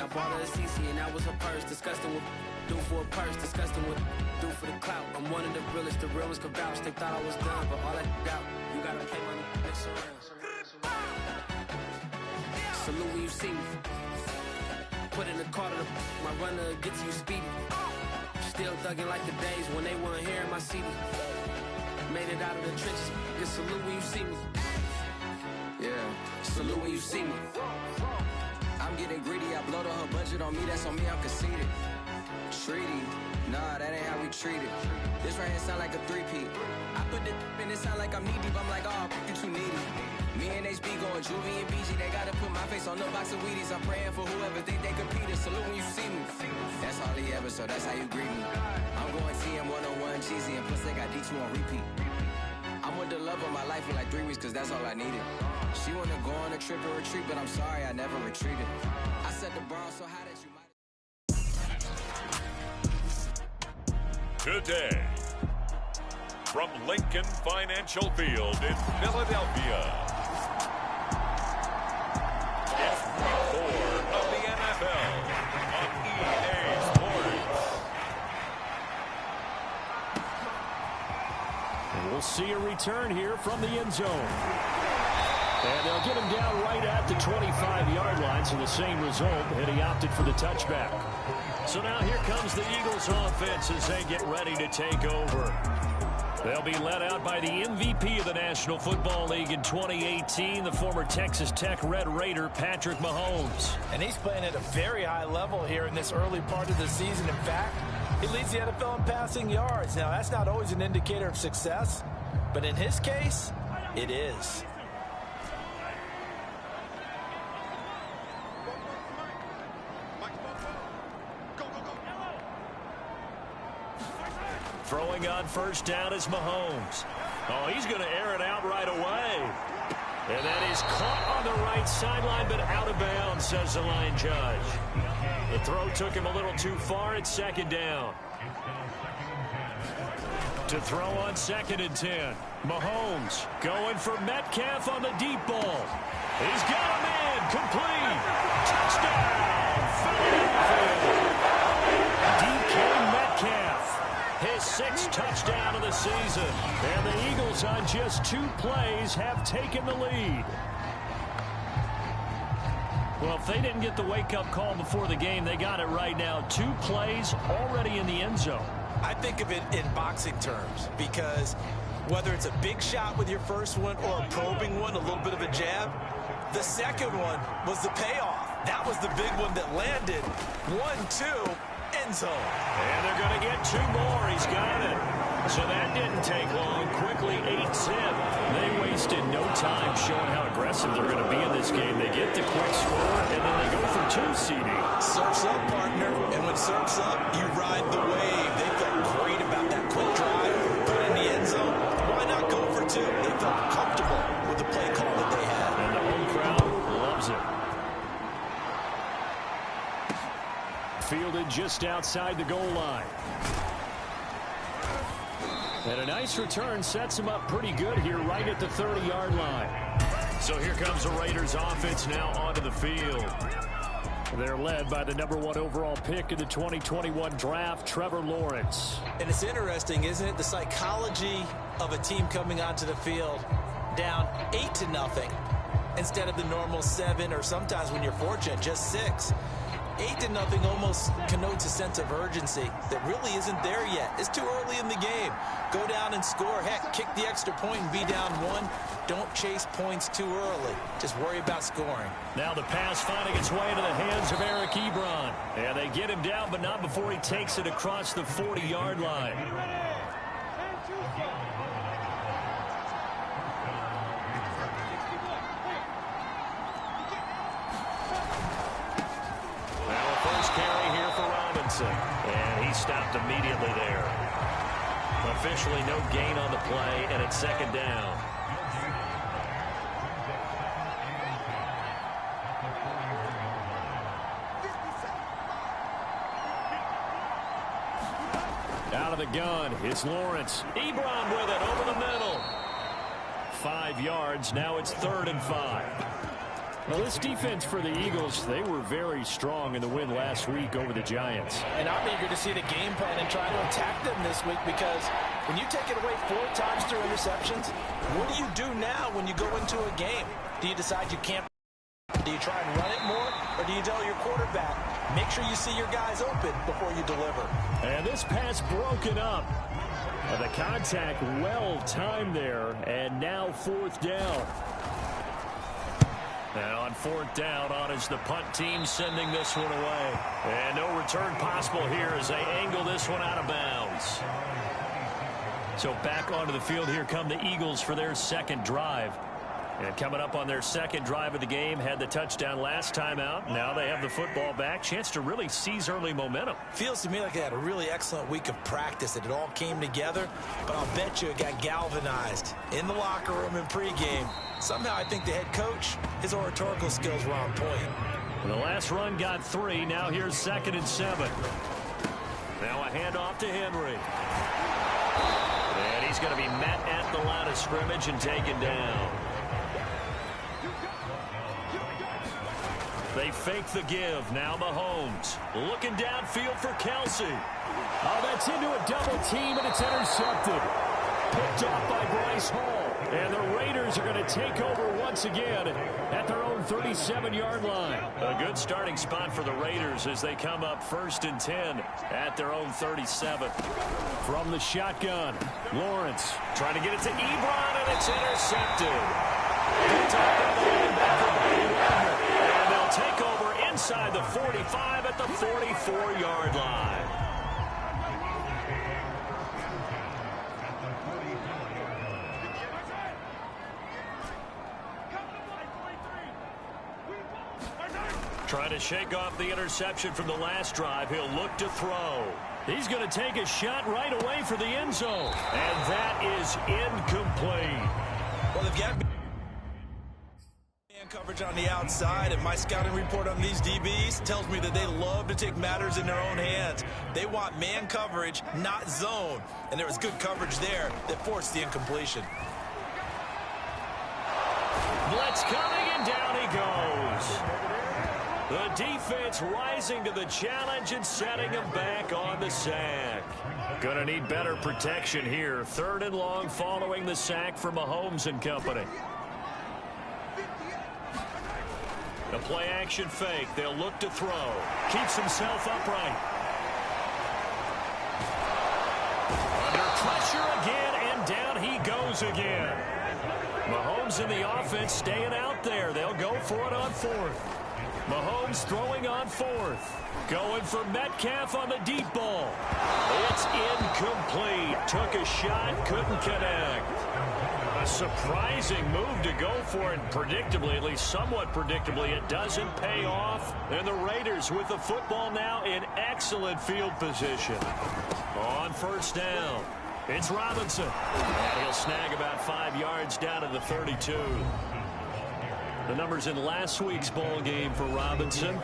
I bought her a CC and that was her purse. Disgusting with do for a purse. Disgusting with do for the clout. I'm one of the realest. The realest could vouch. They thought I was done, but all that out. You gotta pay money next around. Salute when you see me. Put in the car to my runner gets you speedy. Still thugging like the days when they weren't here in my city. Made it out of the trenches. Just salute when you see me. Yeah, salute when you see me. I'm getting greedy. I blow the whole budget on me. That's on me. I'm conceited. Treaty. Nah, that ain't how we treat it. This right here sound like a three-peat. I put the in it sound like I'm knee deep. I'm like, oh, you too needy. Me and HB going Juvie and BG. They gotta put my face on the box of Wheaties. I'm praying for whoever think they competed. Salute when you see me. That's all he ever, so that's how you greet me. I'm going TM 101 cheesy, and plus they got D2 on repeat. I'm with the love of my life for like 3 weeks, cause that's all I needed. She wanna go on a trip or retreat, but I'm sorry, I never retreated. I set the bar so high that you might. Today, from Lincoln Financial Field in Philadelphia, it's week 4 of the NFL on EA Sports. And we'll see a return here from the end zone. And they'll get him down right at the 25-yard line, so the same result, and he opted for the touchback. So now here comes the Eagles offense as they get ready to take over. They'll be led out by the MVP of the National Football League in 2018, the former Texas Tech Red Raider, Patrick Mahomes. And he's playing at a very high level here in this early part of the season. In fact, he leads the NFL in passing yards. Now, that's not always an indicator of success, but in his case, it is. Throwing on first down is Mahomes. Oh, he's going to air it out right away. And that is caught on the right sideline, but out of bounds, says the line judge. The throw took him a little too far at second down. To throw on 2nd and 10. Mahomes going for Metcalf on the deep ball. He's got him in. Complete. Touchdown. Philadelphia. DK Metcalf. His 6th touchdown of the season. And the Eagles on just 2 plays have taken the lead. Well, if they didn't get the wake-up call before the game, they got it right now. 2 plays already in the end zone. I think of it in boxing terms because whether it's a big shot with your first one or a probing one, a little bit of a jab, the second one was the payoff. That was the big one that landed. 1-2. End zone. And they're going to get 2 more. He's got it. So that didn't take long. Quickly 8-zip. They wasted no time showing how aggressive they're going to be in this game. They get the quick score, and then they go for 2, CD. Surf's up, partner. And when surf's up, you ride the wave. They felt great about that quick drive. Put in the end zone. Why not go for 2? They felt comfortable with the play call that they had. And the home crowd loves it. Fielded just outside the goal line. And a nice return sets him up pretty good here right at the 30-yard line. So here comes the Raiders offense now onto the field. They're led by the #1 overall pick in the 2021 draft, Trevor Lawrence. And it's interesting, isn't it? The psychology of a team coming onto the field down 8-0 instead of the normal 7, or sometimes when you're fortunate, just 6. 8-0 almost connotes a sense of urgency that really isn't there yet. It's too early in the game. Go down and score. Heck, kick the extra point and be down 1. Don't chase points too early. Just worry about scoring. Now the pass finding its way into the hands of Eric Ebron. And they get him down, but not before he takes it across the 40-yard line. And he stopped immediately there. Officially no gain on the play, and it's 2nd down. Out of the gun, it's Lawrence. Ebron with it over the middle. 5 yards, now it's 3rd and 5. Well, this defense for the Eagles, they were very strong in the win last week over the Giants. And I'm eager to see the game plan and try to attack them this week, because when you take it away 4 times through interceptions, what do you do now when you go into a game? Do you decide you can't? Do you try and run it more, or do you tell your quarterback, make sure you see your guys open before you deliver? And this pass broken up. The contact well timed there, and now 4th down. And on 4th down, on is the punt team sending this one away. And no return possible here as they angle this one out of bounds. So back onto the field, here come the Eagles for their 2nd drive. And coming up on their 2nd drive of the game, had the touchdown last time out. Now they have the football back. Chance to really seize early momentum. Feels to me like they had a really excellent week of practice. It all came together, but I'll bet you it got galvanized in the locker room in pregame. Somehow I think the head coach, his oratorical skills were on point. And the last run got 3. Now here's 2nd and 7. Now a handoff to Henry. And he's going to be met at the line of scrimmage and taken down. They fake the give. Now Mahomes looking downfield for Kelsey. Oh, that's into a double team, and it's intercepted. Picked off by Bryce Hall. And the Raiders are going to take over once again at their own 37-yard line. A good starting spot for the Raiders as they come up 1st and 10 at their own 37. From the shotgun, Lawrence trying to get it to Ebron, and it's intercepted. Picked off by the linebacker, and they'll take over inside the 45 at the 44-yard line. Trying to shake off the interception from the last drive. He'll look to throw. He's going to take a shot right away for the end zone. And that is incomplete. Well, they've got man coverage on the outside, and my scouting report on these DBs tells me that they love to take matters in their own hands. They want man coverage, not zone. And there was good coverage there that forced the incompletion. Blitz coming, and down he goes. The defense rising to the challenge and setting him back on the sack. Going to need better protection here. 3rd and long following the sack from Mahomes and company. The play action fake. They'll look to throw. Keeps himself upright. Under pressure again, and down he goes again. Mahomes and the offense staying out there. They'll go for it on 4th. Mahomes throwing on 4th. Going for Metcalf on the deep ball. It's incomplete. Took a shot, couldn't connect. A surprising move to go for it. Predictably, at least somewhat predictably, it doesn't pay off. And the Raiders with the football now in excellent field position. On 1st down, it's Robinson. And he'll snag about 5 yards down to the 32. The numbers in last week's ball game for Robinson.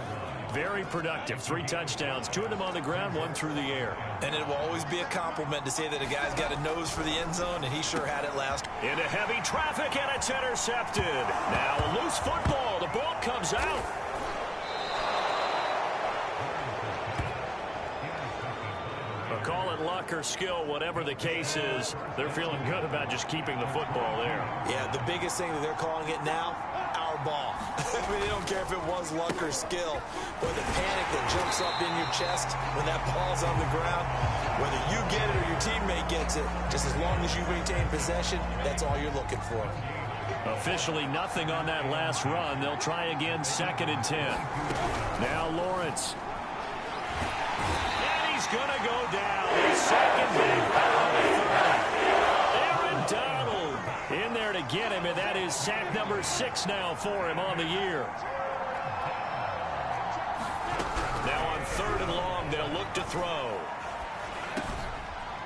Very productive. 3 touchdowns, 2 of them on the ground, 1 through the air. And it will always be a compliment to say that a guy's got a nose for the end zone, and he sure had it last. Into heavy traffic, and it's intercepted. Now a loose football. The ball comes out. Call it luck or skill, whatever the case is. They're feeling good about just keeping the football there. Yeah, the biggest thing that they're calling it now, our ball. I mean, they don't care if it was luck or skill, or the panic that jumps up in your chest when that ball's on the ground. Whether you get it or your teammate gets it, just as long as you maintain possession, that's all you're looking for. Officially nothing on that last run. They'll try again, 2nd and 10. Now Lawrence. Gonna go down. Second back on the 30. Aaron Donald in there to get him, and that is sack number 6 now for him on the year. Now on 3rd and long, they'll look to throw.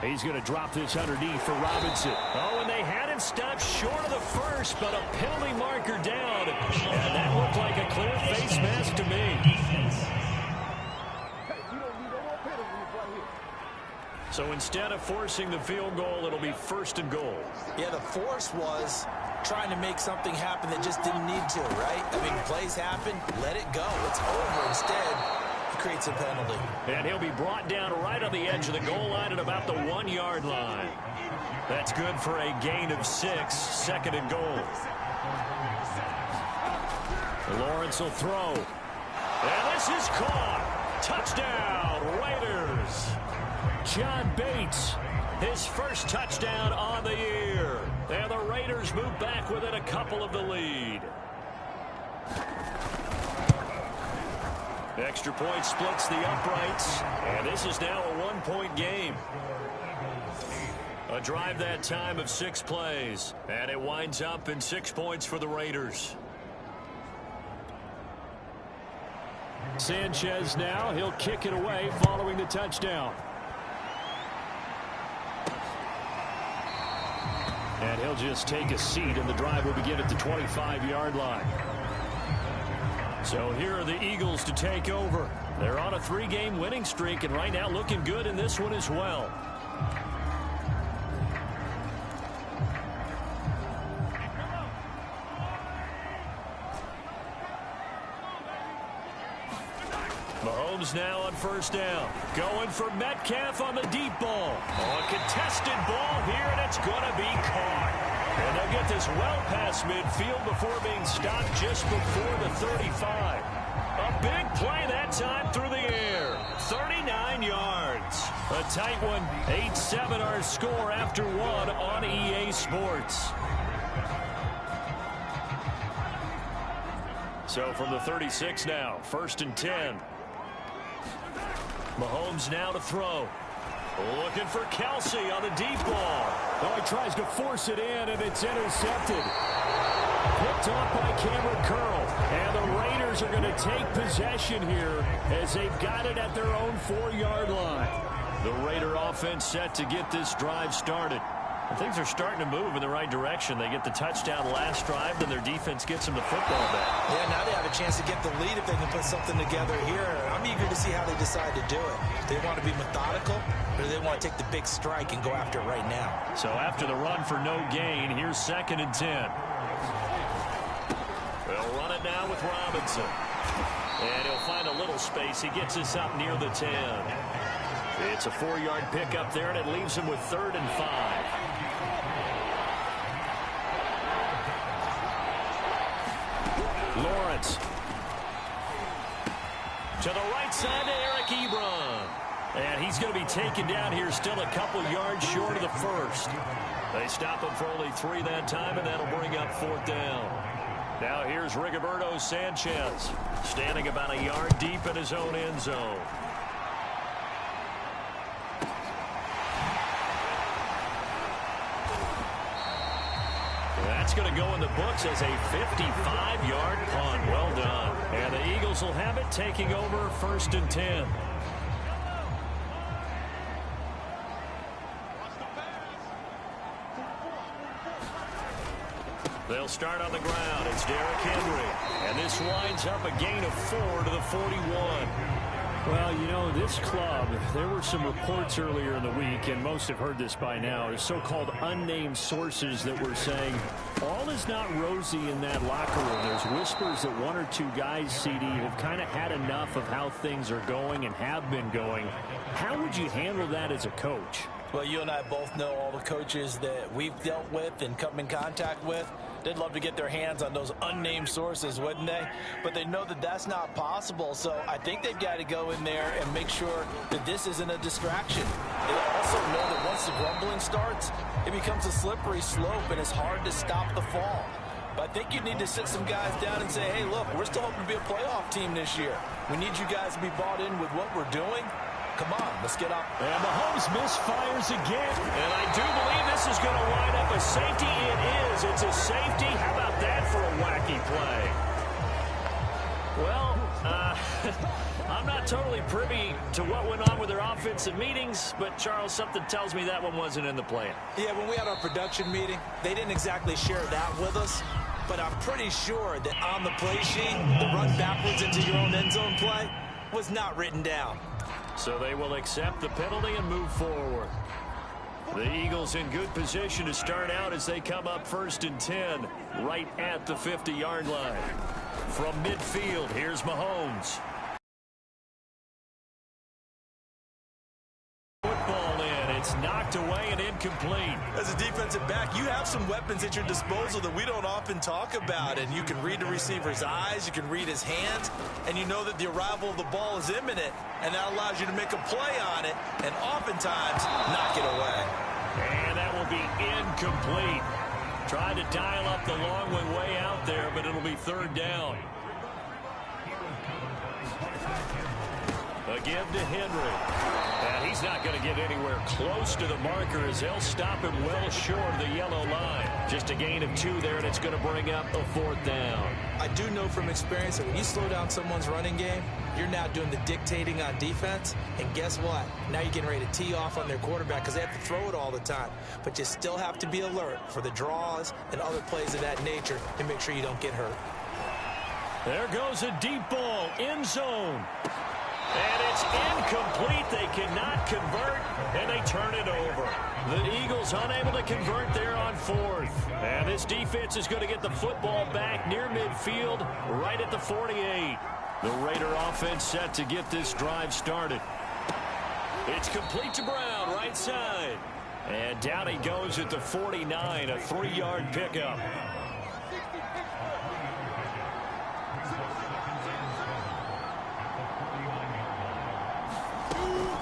He's going to drop this underneath for Robinson. Oh, and they had him stopped short of the first, but a penalty marker down. And that looked like a clear face mask to me. So instead of forcing the field goal, it'll be 1st and goal. Yeah, the force was trying to make something happen that just didn't need to, right? I mean, plays happen, let it go. It's over. Instead, he creates a penalty. And he'll be brought down right on the edge of the goal line at about the 1-yard line. That's good for a gain of 6, second and goal. Lawrence will throw. And this is caught. Touchdown, Raiders. John Bates, his first touchdown on the year. And the Raiders move back within a couple of the lead. Extra point splits the uprights. And this is now a 1-point game. A drive that time of 6 plays. And it winds up in 6 points for the Raiders. Sanchez now. He'll kick it away following the touchdown. And he'll just take a seat, and the drive will begin at the 25-yard line. So here are the Eagles to take over. They're on a 3-game winning streak, and right now looking good in this one as well. Mahomes now on first down. Going for Metcalf on the deep ball. Oh, a contested ball here, and it's going to be caught. And they'll get this well past midfield before being stopped just before the 35. A big play that time through the air. 39 yards. A tight one. 8-7 our score after 1 on EA Sports. So from the 36 now, 1st and 10. Mahomes now to throw. Looking for Kelsey on the deep ball. Oh, he tries to force it in, and it's intercepted. Picked off by Cameron Curl. And the Raiders are going to take possession here as they've got it at their own 4-yard line. The Raider offense set to get this drive started. And things are starting to move in the right direction. They get the touchdown last drive, then their defense gets them the football back. Yeah, now they have a chance to get the lead if they can put something together here. I'm eager to see how they decide to do it. Do they want to be methodical, or do they want to take the big strike and go after it right now? So after the run for no gain, here's 2nd and 10. They'll run it now with Robinson. And he'll find a little space. He gets us up near the 10. It's a 4-yard pickup there, and it leaves him with 3rd and 5. Lawrence. To the right side to Eric Ebron. And he's going to be taken down here, still a couple yards short of the 1st. They stop him for only 3 that time, and that'll bring up 4th down. Now here's Rigoberto Sanchez, standing about a yard deep in his own end zone. That's going to go in the books as a 55-yard punt. Well done. And the Eagles will have it, taking over 1st and 10. They'll start on the ground. It's Derrick Henry. And this winds up a gain of 4 to the 41. Well, you know, this club, there were some reports earlier in the week, and most have heard this by now, is so-called unnamed sources that were saying all is not rosy in that locker room. There's whispers that 1 or 2 guys, CD, have kind of had enough of how things are going and have been going. How would you handle that as a coach? Well, you and I both know all the coaches that we've dealt with and come in contact with. They'd love to get their hands on those unnamed sources, wouldn't they? But they know that that's not possible, so I think they've got to go in there and make sure that this isn't a distraction. They also know that once the grumbling starts, it becomes a slippery slope, and it's hard to stop the fall. But I think you need to sit some guys down and say, hey, look, we're still hoping to be a playoff team this year. We need you guys to be bought in with what we're doing. Come on, let's get up. And Mahomes misfires again. And I do believe this is going to wind up a safety. It is. It's a safety. How about that for a wacky play? Well, I'm not totally privy to what went on with their offensive meetings, but, Charles, something tells me that one wasn't in the plan. Yeah, when we had our production meeting, they didn't exactly share that with us, but I'm pretty sure that on the play sheet, the run backwards into your own end zone play was not written down. So they will accept the penalty and move forward. The Eagles in good position to start out as they come up 1st and 10, right at the 50-yard line. From midfield, here's Mahomes. Football in. It's knocked away and incomplete. As a defensive back, you have some weapons at your disposal that we don't often talk about. And you can read the receiver's eyes, you can read his hands, and you know that the arrival of the ball is imminent. And that allows you to make a play on it and oftentimes knock it away. And that will be incomplete. Tried to dial up the long way out there, but it'll be 3rd down. A give to Henry. And he's not going to get anywhere close to the marker as they'll stop him well short of the yellow line. Just a gain of 2 there, and it's going to bring up a 4th down. I do know from experience that when you slow down someone's running game, you're now doing the dictating on defense. And guess what? Now you're getting ready to tee off on their quarterback because they have to throw it all the time. But you still have to be alert for the draws and other plays of that nature to make sure you don't get hurt. There goes a deep ball, end zone. And it's incomplete. They cannot convert, and they turn it over. The Eagles unable to convert there on 4th. And this defense is going to get the football back near midfield, right at the 48. The Raider offense set to get this drive started. It's complete to Brown, right side. And down he goes at the 49, a 3-yard pickup.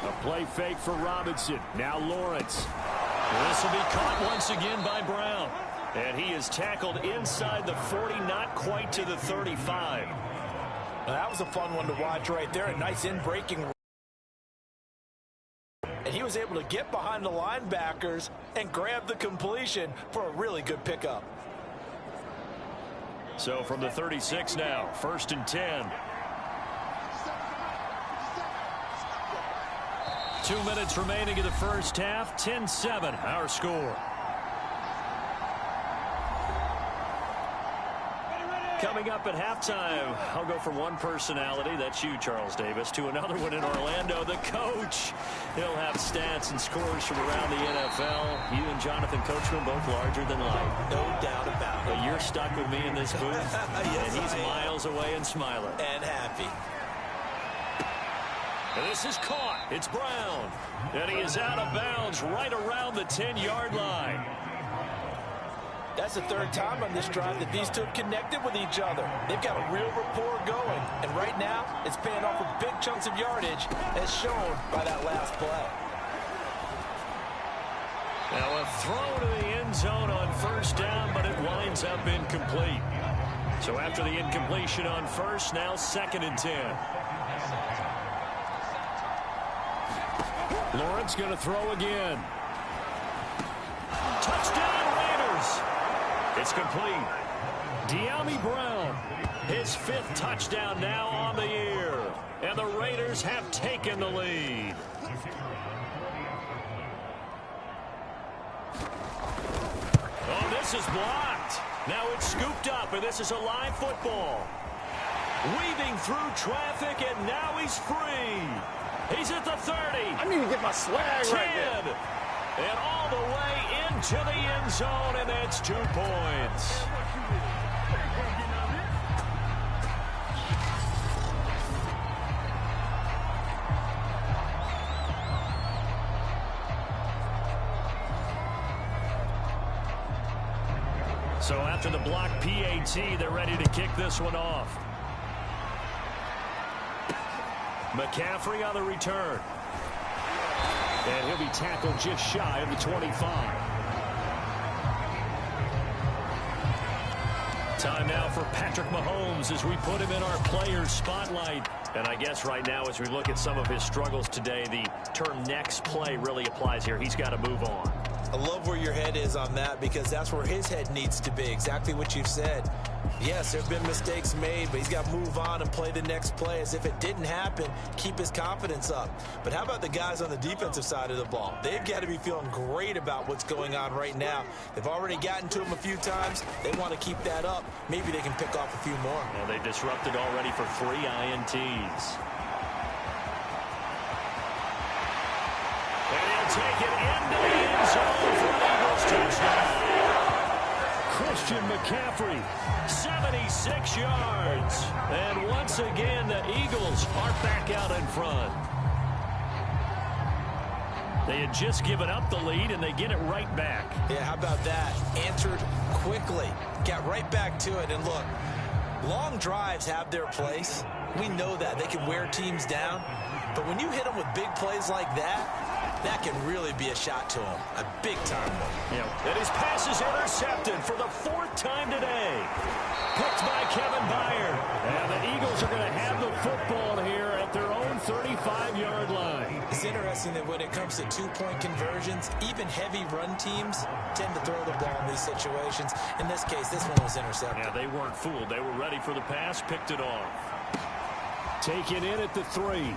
A play fake for Robinson. Now Lawrence. This will be caught once again by Brown. And he is tackled inside the 40, not quite to the 35. Now, that was a fun one to watch right there. A nice in-breaking. And he was able to get behind the linebackers and grab the completion for a really good pickup. So from the 36 now, 1st and 10. 2 minutes remaining in the first half. 10-7, our score. Coming up at halftime, I'll go from one personality, that's you, Charles Davis, to another one in Orlando, the coach. He'll have stats and scores from around the NFL. You and Jonathan Coachman, both larger than life. No doubt about it. But you're stuck with me in this booth, yes, and he's miles away and smiling. And happy. And this is caught. It's Brown. And he is out of bounds right around the 10-yard line. That's the 3rd time on this drive that these two have connected with each other. They've got a real rapport going. And right now, it's paying off with big chunks of yardage, as shown by that last play. Now a throw to the end zone on 1st down, but it winds up incomplete. So after the incompletion on 1st, now 2nd and 10. Lawrence going to throw again. Touchdown, Raiders. It's complete. Dyami Brown, his 5th touchdown now on the year. And the Raiders have taken the lead. Oh, this is blocked. Now it's scooped up, and this is a live football. Weaving through traffic, and now he's free. He's at the 30. I need to get my swag 10. right there. And all the way into the end zone, and that's 2 points. So after the block PAT, they're ready to kick this one off. McCaffrey on the return. And he'll be tackled just shy of the 25. Time now for Patrick Mahomes as we put him in our player spotlight. And I guess right now as we look at some of his struggles today, the term next play really applies here. He's got to move on. I love where your head is on that because that's where his head needs to be. Exactly what you said. Yes, there have been mistakes made, but he's got to move on and play the next play as if it didn't happen, keep his confidence up. But how about the guys on the defensive side of the ball? They've got to be feeling great about what's going on right now. They've already gotten to him a few times. They want to keep that up. Maybe they can pick off a few more. Well, they disrupted already for 3 INTs. And take it into the end zone for an Eagles touchdown. Christian McCaffrey, 76 yards. And once again, the Eagles are back out in front. They had just given up the lead, and they get it right back. Yeah, how about that? Answered quickly. Got right back to it. And look, long drives have their place. We know that. They can wear teams down. But when you hit them with big plays like that, that can really be a shot to them. A big-time one. Yeah. And his pass is intercepted for the 4th time today. Picked by Kevin Byard. And the Eagles are going to have the football here at their own 35-yard line. It's interesting that when it comes to two-point conversions, even heavy run teams tend to throw the ball in these situations. In this case, this one was intercepted. Yeah, they weren't fooled. They were ready for the pass, picked it off. Taken in at the 3.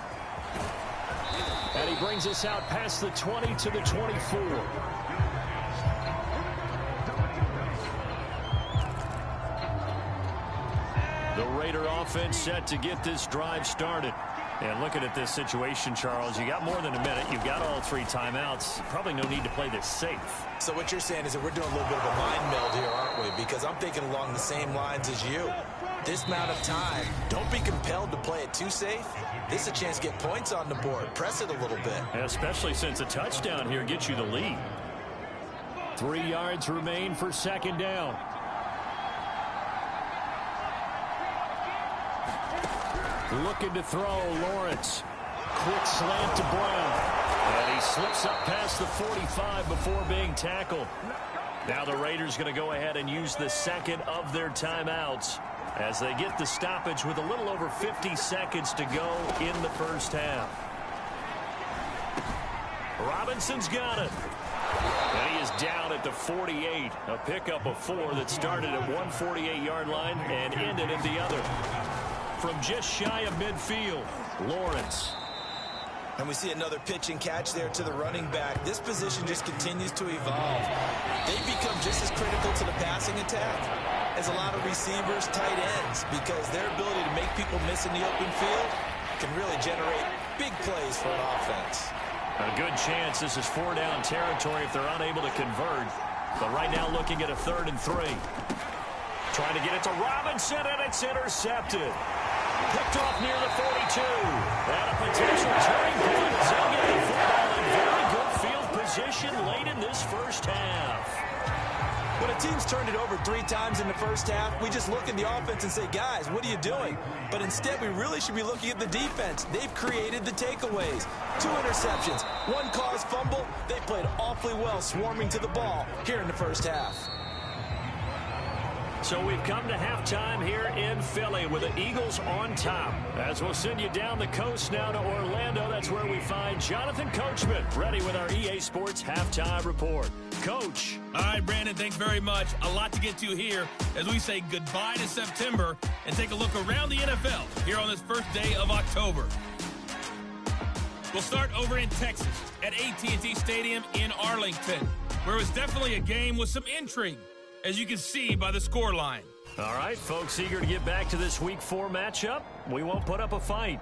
And he brings us out past the 20 to the 24. The Raider offense set to get this drive started. And looking at this situation, Charles, you got more than a minute. You've got all 3 timeouts. Probably no need to play this safe. So what you're saying is that we're doing a little bit of a mind meld here, aren't we? Because I'm thinking along the same lines as you. This amount of time, don't be compelled to play it too safe. This is a chance to get points on the board. Press it a little bit. Especially since a touchdown here gets you the lead. 3 yards remain for 2nd down. Looking to throw, Lawrence. Quick slant to Brown. And he slips up past the 45 before being tackled. Now the Raiders going to go ahead and use the 2nd of their timeouts as they get the stoppage with a little over 50 seconds to go in the first half. Robinson's got it. And he is down at the 48. A pickup of 4 that started at 148-yard line and ended at the other. From just shy of midfield, Lawrence. And we see another pitch and catch there to the running back. This position just continues to evolve. They become just as critical to the passing attack as a lot of receivers, tight ends, because their ability to make people miss in the open field can really generate big plays for an offense. A good chance this is 4-down territory if they're unable to convert. But right now looking at a 3rd and 3. Trying to get it to Robinson, and it's intercepted. Picked off near the 42. And a potential turning point as they'll get the football in very good field position late in this first half. When a team's turned it over 3 times in the first half, we just look at the offense and say, guys, what are you doing? But instead, we really should be looking at the defense. They've created the takeaways. 2 interceptions, 1 caused fumble. They played awfully well swarming to the ball here in the first half. So we've come to halftime here in Philly with the Eagles on top. As we'll send you down the coast now to Orlando, that's where we find Jonathan Coachman ready with our EA Sports Halftime Report. Coach. All right, Brandon, thanks very much. A lot to get to here as we say goodbye to September and take a look around the NFL here on this first day of October. We'll start over in Texas at AT&T Stadium in Arlington, where it was definitely a game with some intrigue, as you can see by the scoreline. All right, folks, eager to get back to this Week 4 matchup. We won't put up a fight.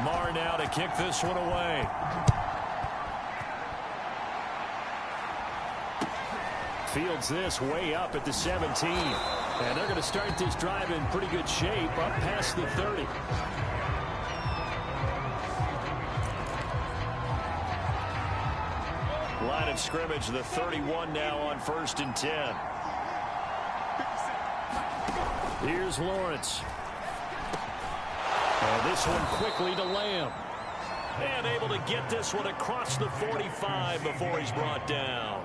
Marr now to kick this one away. Fields this way up at the 17. And they're going to start this drive in pretty good shape up past the 30. Line of scrimmage, the 31 now on 1st and 10. Here's Lawrence. And this one quickly to Lamb. And able to get this one across the 45 before he's brought down.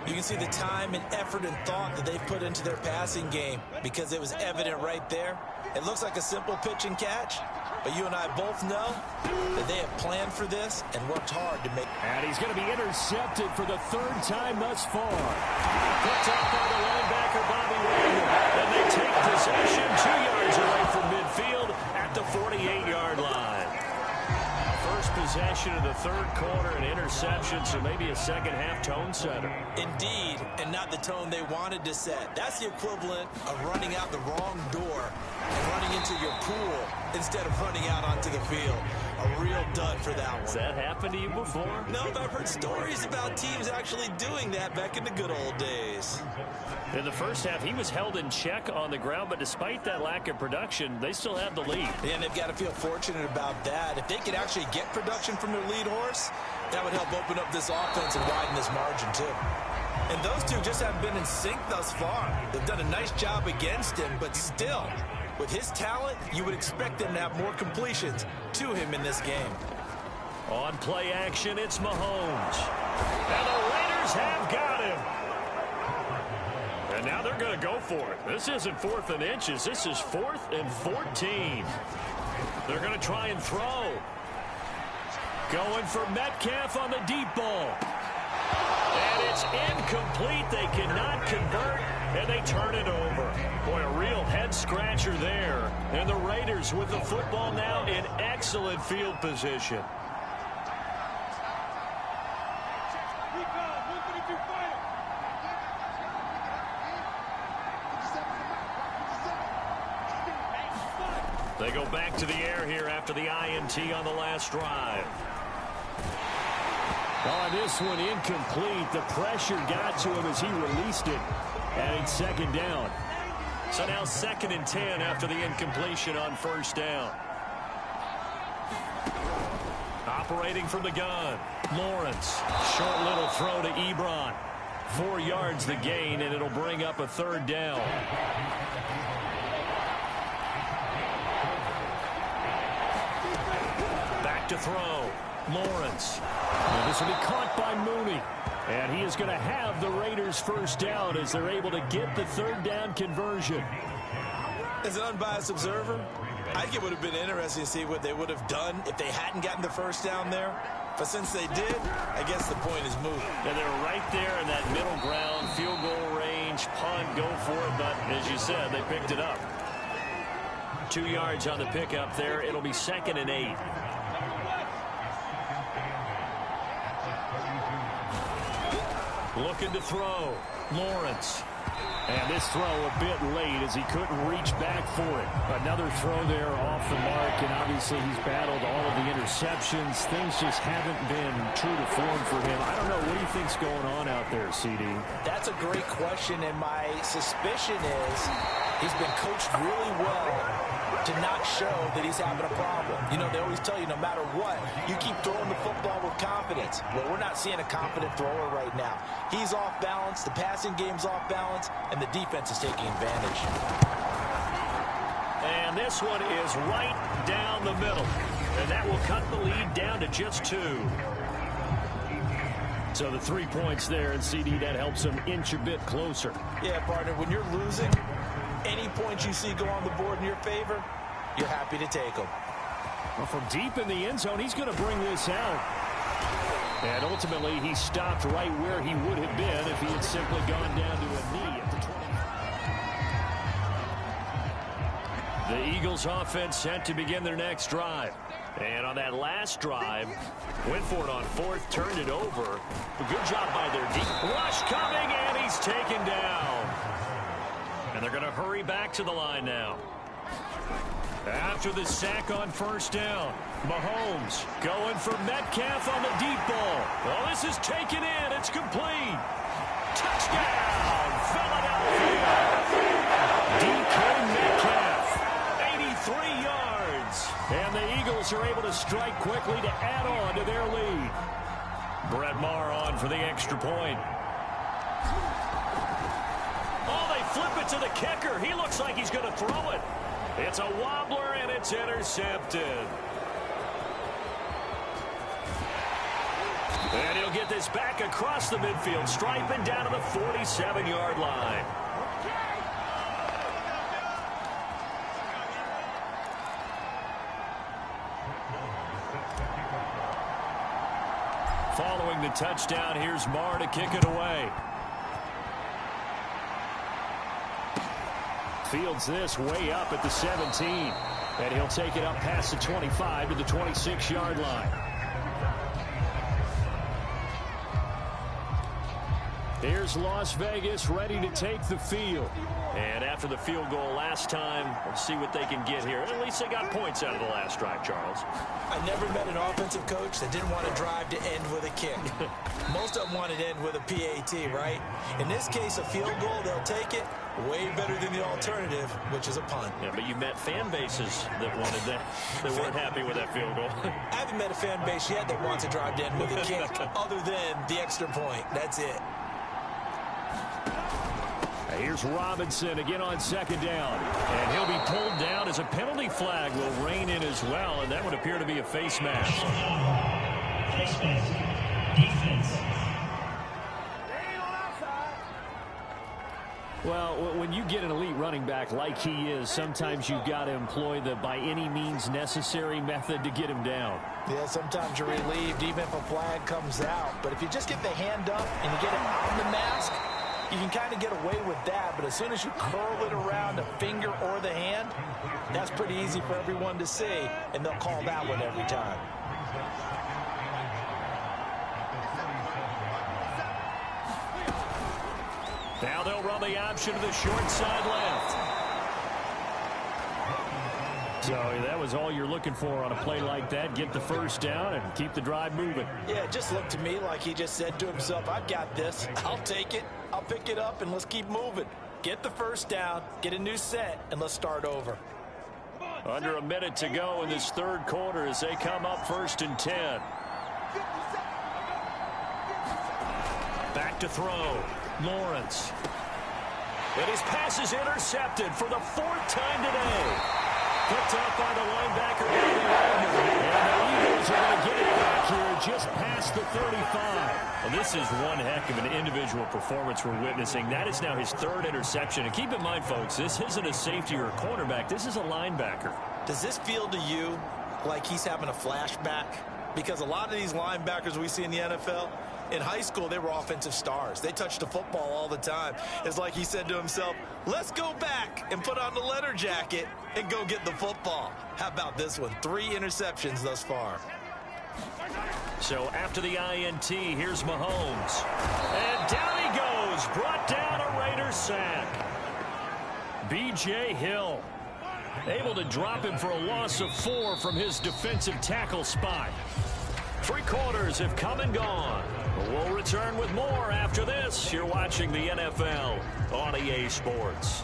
You can see the time and effort and thought that they've put into their passing game because it was evident right there. It looks like a simple pitch and catch, but you and I both know that they have planned for this and worked hard to make. And he's going to be intercepted for the 3rd time thus far. Picked up by the linebacker, Bobby Wagner. And they take possession 2 yards away from midfield at the 48-yard line. First possession of the 3rd quarter, an interception, so maybe a second-half tone setter. Indeed, and not the tone they wanted to set. That's the equivalent of running out the wrong door and running into into your pool instead of running out onto the field. A real dud for that one. Has that happened to you before? No, but I've heard stories about teams actually doing that back in the good old days. In the first half, he was held in check on the ground, but despite that lack of production, they still have the lead. And they've got to feel fortunate about that. If they could actually get production from their lead horse, that would help open up this offense and widen this margin too. And those two just haven't been in sync thus far. They've done a nice job against him, but still, with his talent, you would expect them to have more completions to him in this game. On play action, it's Mahomes. And the Raiders have got him. And now they're going to go for it. This isn't 4th and inches. This is 4th and 14. They're going to try and throw. Going for Metcalf on the deep ball. And it's incomplete. They cannot convert, and they turn it over. Boy, a real head-scratcher there. And the Raiders with the football now in excellent field position. They go back to the air here after the INT on the last drive. Oh, this one incomplete. The pressure got to him as he released it. And it's 2nd down. So now 2nd and 10 after the incompletion on 1st down. Operating from the gun, Lawrence. Short little throw to Ebron. 4 yards the gain, and it'll bring up a 3rd down. Back to throw. Lawrence. Now this will be caught by Mooney. And he is going to have the Raiders 1st down as they're able to get the 3rd down conversion. As an unbiased observer, I think it would have been interesting to see what they would have done if they hadn't gotten the 1st down there. But since they did, I guess the point is moved. Yeah, they were right there in that middle ground, field goal range, punt, go for it. But as you said, they picked it up. 2 yards on the pickup there. It'll be 2nd and 8. Looking to throw. Lawrence. And this throw a bit late as he couldn't reach back for it. Another throw there off the mark, and obviously he's battled all of the interceptions. Things just haven't been true to form for him. I don't know. What do you think's going on out there, CD? That's a great question, and my suspicion is he's been coached really well to not show that he's having a problem. You know, they always tell you no matter what, you keep throwing the football with confidence. Well, we're not seeing a confident thrower right now. He's off balance, the passing game's off balance, and the defense is taking advantage. And this one is right down the middle. And that will cut the lead down to just 2. So the 3 points there, and CD, that helps him inch a bit closer. Yeah, partner, when you're losing, any points you see go on the board in your favor, you're happy to take them. Well, from deep in the end zone, he's going to bring this out. And ultimately, he stopped right where he would have been if he had simply gone down to a knee at the 20. The Eagles offense set to begin their next drive. And on that last drive, went for it on 4th, turned it over. A good job by their deep rush coming, and he's taken down. And they're going to hurry back to the line now. After the sack on 1st down, Mahomes going for Metcalf on the deep ball. Well, this is taken in. It's complete. Touchdown, Philadelphia. DK Metcalf, 83 yards. And the Eagles are able to strike quickly to add on to their lead. Brett Maher on for the extra point. Oh, they flip it to the kicker. He looks like he's going to throw it. It's a wobbler, and it's intercepted. And he'll get this back across the midfield, striping down to the 47-yard line. Following the touchdown, here's Maher to kick it away. Fields this way up at the 17. And he'll take it up past the 25 to the 26-yard line. Here's Las Vegas ready to take the field. And after the field goal last time, let's see what they can get here. At least they got points out of the last drive, Charles. I never met an offensive coach that didn't want to drive to end with a kick. Most of them wanted to end with a PAT, right? In this case, a field goal, they'll take it. Way better than the alternative, which is a punt. Yeah, but you met fan bases that wanted that. They weren't happy with that field goal. I haven't met a fan base yet that wants to drive to end with a kick other than the extra point. That's it. Here's Robinson again on second down. And he'll be pulled down as a penalty flag will rein in as well. And that would appear to be a face mask. Face mask. Defense. Well, when you get an elite running back like he is, sometimes you've got to employ the by any means necessary method to get him down. Yeah, sometimes you're relieved even if a flag comes out. But if you just get the hand up and you get it on the mask, you can kind of get away with that. But as soon as you curl it around the finger or the hand, that's pretty easy for everyone to see, and they'll call that one every time. Now they'll run the option to the short side left. So that was all you're looking for on a play like that. Get the first down and keep the drive moving. Yeah, it just looked to me like he just said to himself, I've got this. I'll take it. I'll pick it up, and let's keep moving. Get the first down, get a new set, and let's start over. Under a minute to go in this third quarter as they come up 1st and 10. Back to throw. Lawrence. And his pass is intercepted for the 4th time today. Picked up by the linebacker. And the Eagles are going to get it back here just past the 35. Well, this is one heck of an individual performance we're witnessing. That is now his 3rd interception. And keep in mind, folks, this isn't a safety or a cornerback. This is a linebacker. Does this feel to you like he's having a flashback? Because a lot of these linebackers we see in the NFL, in high school, they were offensive stars. They touched the football all the time. It's like he said to himself, let's go back and put on the leather jacket and go get the football. How about this one? 3 interceptions thus far. So after the INT, here's Mahomes. And down he goes. Brought down a Raiders sack. B.J. Hill able to drop him for a loss of 4 from his defensive tackle spot. 3 quarters have come and gone. We'll return with more after this. You're watching the NFL on EA Sports.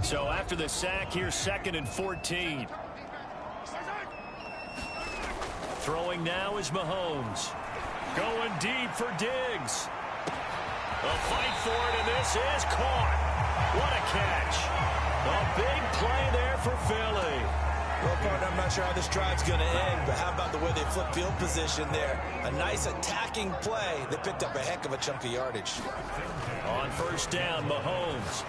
So after the sack, here's 2nd and 14. Throwing now is Mahomes. Going deep for Diggs. A fight for it, and this is caught. What a catch. A big play there for Philly. Well, partner, I'm not sure how this drive's going to end, but how about the way they flip field position there? A nice attacking play. They picked up a heck of a chunk of yardage. On 1st down, Mahomes.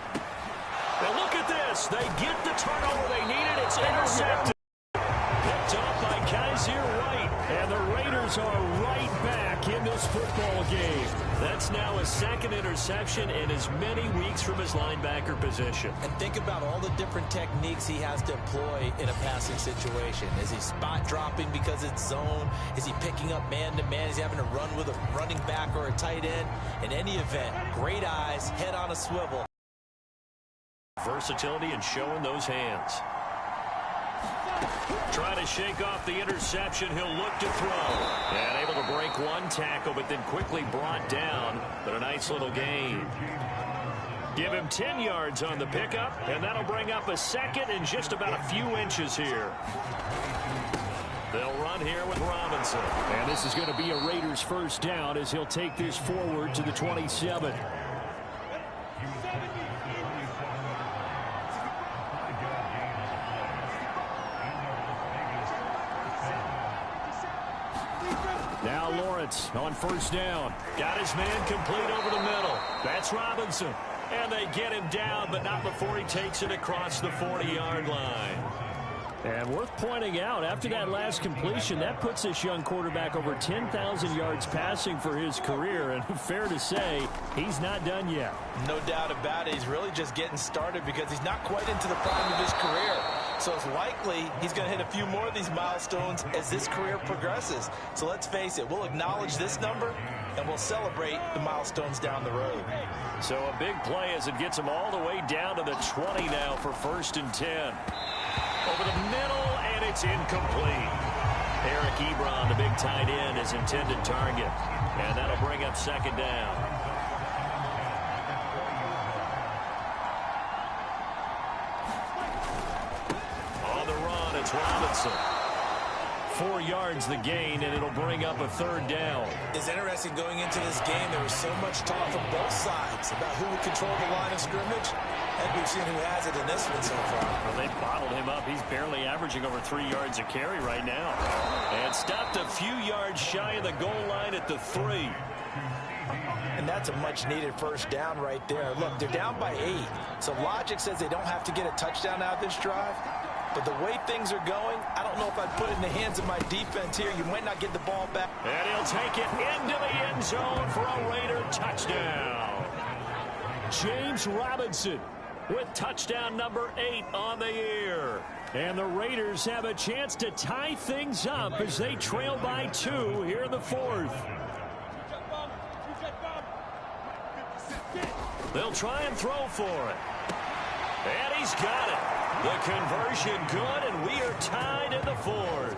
Now look at this. They get the turnover they needed. It's intercepted. Picked up by Kaiser Wright. And the Raiders are right back in this football game. That's now a 2nd interception in as many weeks from his linebacker position. And think about all the different techniques he has to employ in a passing situation. Is he spot dropping because it's zone? Is he picking up man-to-man? Is he having to run with a running back or a tight end? In any event, great eyes, head on a swivel. Versatility and showing those hands. Trying to shake off the interception. He'll look to throw. And able to break 1 tackle, but then quickly brought down. But a nice little gain. Give him 10 yards on the pickup, and that'll bring up a 2nd and just about a few inches here. They'll run here with Robinson. And this is going to be a Raiders 1st down as he'll take this forward to the 27. Now Lawrence on 1st down. Got his man complete over the middle. That's Robinson. And they get him down, but not before he takes it across the 40-yard line. And worth pointing out, after that last completion, that puts this young quarterback over 10,000 yards passing for his career. And fair to say, he's not done yet. No doubt about it. He's really just getting started because he's not quite into the prime of his career. So it's likely he's going to hit a few more of these milestones as this career progresses. So let's face it, we'll acknowledge this number and we'll celebrate the milestones down the road. So a big play as it gets him all the way down to the 20 now for 1st and 10. Over the middle, and it's incomplete. Eric Ebron, the big tight end, is intended target. And that'll bring up 2nd down. On the run, it's Robinson. 4 yards the gain, and it'll bring up a 3rd down. It's interesting going into this game. There was so much talk from both sides about who would control the line of scrimmage. And we've seen who has it in this one so far. Well, they bottled him up. He's barely averaging over 3 yards a carry right now. And stopped a few yards shy of the goal line at the 3. And that's a much-needed 1st down right there. Look, they're down by 8. So logic says they don't have to get a touchdown out of this drive. But the way things are going, I don't know if I'd put it in the hands of my defense here. You might not get the ball back. And he'll take it into the end zone for a Raider touchdown. James Robinson with touchdown number 8 on the year. And the Raiders have a chance to tie things up as they trail by 2 here in the 4th. They'll try and throw for it. And he's got it. The conversion good, and we are tied in the 4th.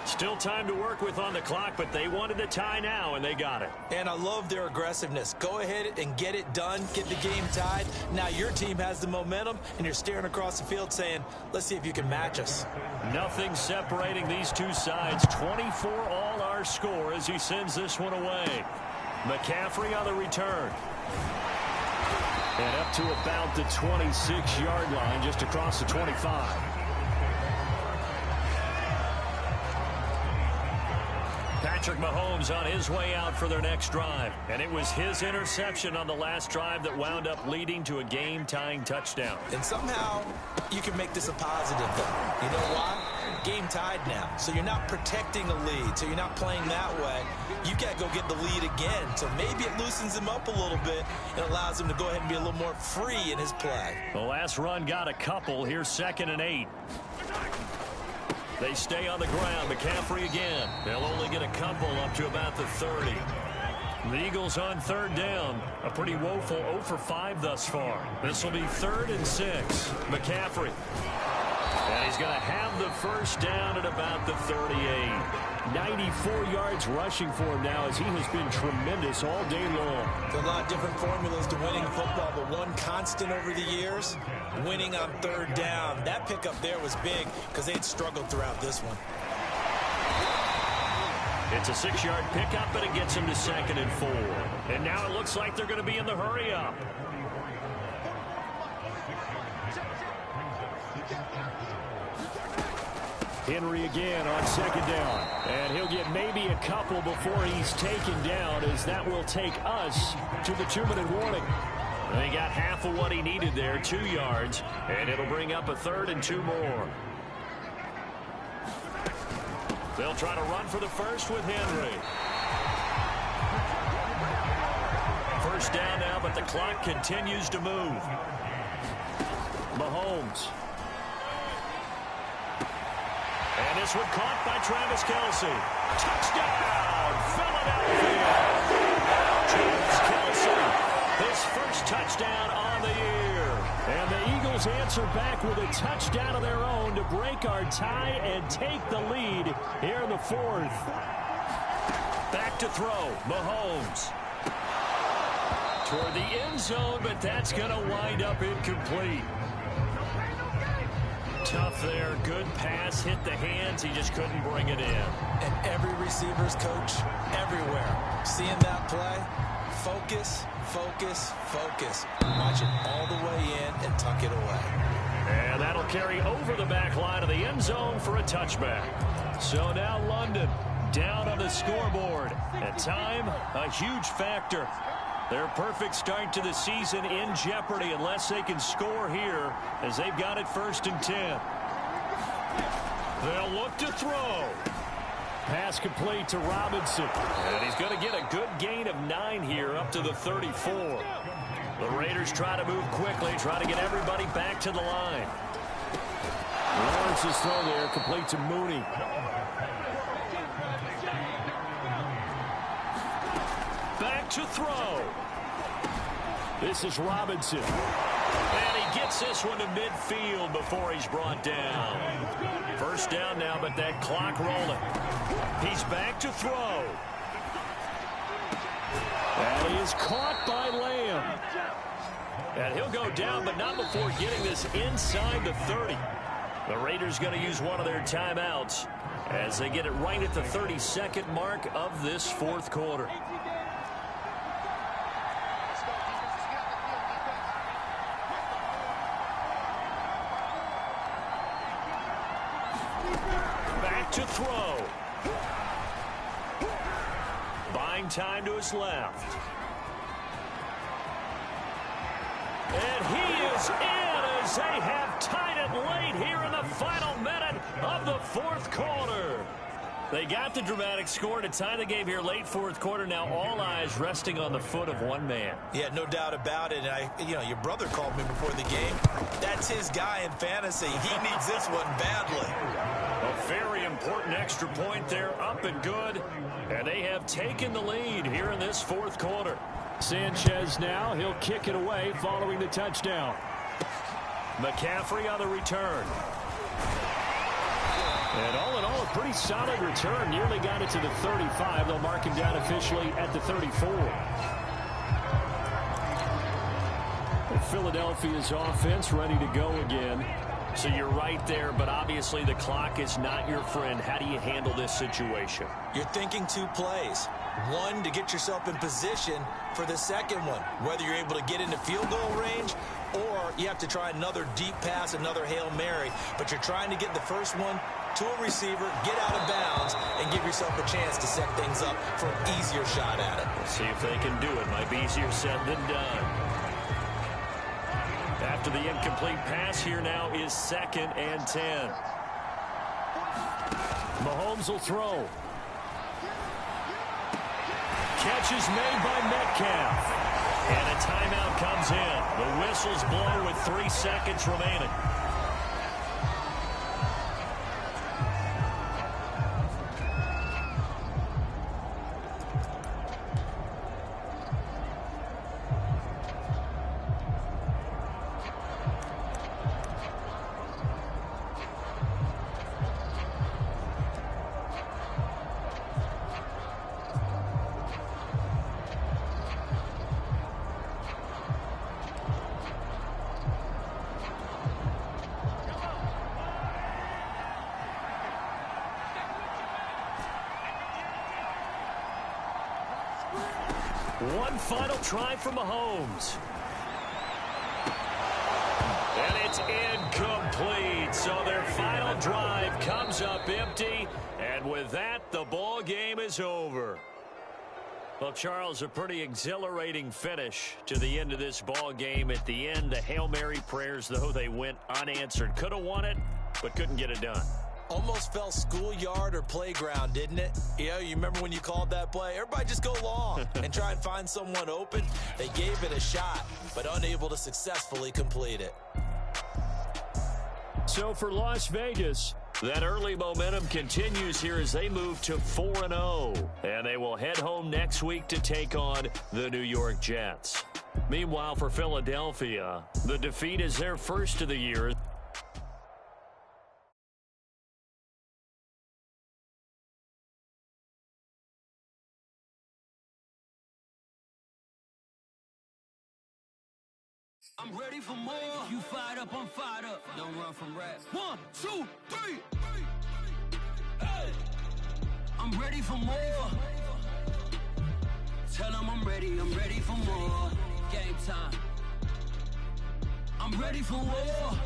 Still time to work with on the clock, but they wanted the tie now, and they got it. And I love their aggressiveness. Go ahead and get it done. Get the game tied. Now your team has the momentum, and you're staring across the field saying, let's see if you can match us. Nothing separating these two sides. 24 all our score as he sends this one away. McCaffrey on the return. And up to about the 26-yard line, just across the 25. Patrick Mahomes on his way out for their next drive. And it was his interception on the last drive that wound up leading to a game-tying touchdown. And somehow you can make this a positive, though. You know why? Game tied now. So you're not protecting a lead. So you're not playing that way. You got to go get the lead again. So maybe it loosens him up a little bit and allows him to go ahead and be a little more free in his play. The last run got a couple. Here's 2nd and 8. They stay on the ground. McCaffrey again. They'll only get a couple up to about the 30. The Eagles on 3rd down. A pretty woeful 0 for 5 thus far. This will be 3rd and 6. McCaffrey. And he's going to have the 1st down at about the 38. 94 yards rushing for him now as he has been tremendous all day long. There are a lot of different formulas to winning football, but one constant over the years, winning on 3rd down. That pickup there was big because they'd struggled throughout this one. It's a 6-yard pickup, but it gets him to 2nd and 4. And now it looks like they're going to be in the hurry-up. Henry again on 2nd down. And he'll get maybe a couple before he's taken down, as that will take us to the 2-minute warning. They got half of what he needed there, 2 yards, and it'll bring up a 3rd and 2 more. They'll try to run for the 1st with Henry. 1st down now, but the clock continues to move. Mahomes. And this one caught by Travis Kelce. Touchdown, Philadelphia! Travis Kelce, his 1st touchdown on the year. And the Eagles answer back with a touchdown of their own to break our tie and take the lead here in the 4th. Back to throw, Mahomes. Toward the end zone, but that's going to wind up incomplete. Tough there, good pass, hit the hands, he just couldn't bring it in. And every receiver's coach, everywhere, seeing that play, focus, focus, focus. Watch it all the way in and tuck it away. And that'll carry over the back line of the end zone for a touchback. So now London down on the scoreboard. At time, a huge factor. Their perfect start to the season in jeopardy unless they can score here, as they've got it 1st and 10. They'll look to throw. Pass complete to Robinson. And he's going to get a good gain of 9 here up to the 34. The Raiders try to move quickly, try to get everybody back to the line. Lawrence's throw there, complete to Mooney. Back to throw. This is Robinson. And he gets this one to midfield before he's brought down. First down now, but that clock rolling. He's back to throw. And he is caught by Lamb. And he'll go down, but not before getting this inside the 30. The Raiders going to use one of their timeouts as they get it right at the 32nd mark of this fourth quarter. Back to throw. Buying time to his left. And he is in as they have tied it late here in the final minute of the fourth quarter. They got the dramatic score to tie the game here late fourth quarter. Now all eyes resting on the foot of one man. Yeah, no doubt about it. And your brother called me before the game. That's his guy in fantasy. He needs this one badly. A very important extra point there, up and good. And they have taken the lead here in this fourth quarter. Sanchez now, he'll kick it away following the touchdown. McCaffrey on the return. And all in all, a pretty solid return. Nearly got it to the 35. They'll mark him down officially at the 34. Philadelphia's offense ready to go again. So you're right there, but obviously the clock is not your friend. How do you handle this situation? You're thinking 2 plays. One, to get yourself in position for the second one, whether you're able to get into field goal range or you have to try another deep pass, another Hail Mary. But you're trying to get the first one to a receiver, get out of bounds, and give yourself a chance to set things up for an easier shot at it. Let's see if they can do it. Might be easier said than done. After the incomplete pass, here now is 2nd and 10. Mahomes will throw. Catch is made by Metcalf. And a timeout comes in. The whistles blow with 3 seconds remaining. One final try for Mahomes. And it's incomplete. So their final drive comes up empty. And with that, the ball game is over. Well, Charles, a pretty exhilarating finish to the end of this ball game. At the end, the Hail Mary prayers, though, they went unanswered. Could have won it, but couldn't get it done. Almost felt schoolyard or playground, didn't it? You remember when you called that play? Everybody just go long and try and find someone open. They gave it a shot, but unable to successfully complete it. So for Las Vegas, that early momentum continues here as they move to 4-0. And they will head home next week to take on the New York Jets. Meanwhile, for Philadelphia, the defeat is their first of the year. I'm ready for more. You fired up, I'm fired up. Don't run from rap. 1, 2, 3. Hey. I'm ready for more. Tell them I'm ready for more. Game time. I'm ready for war.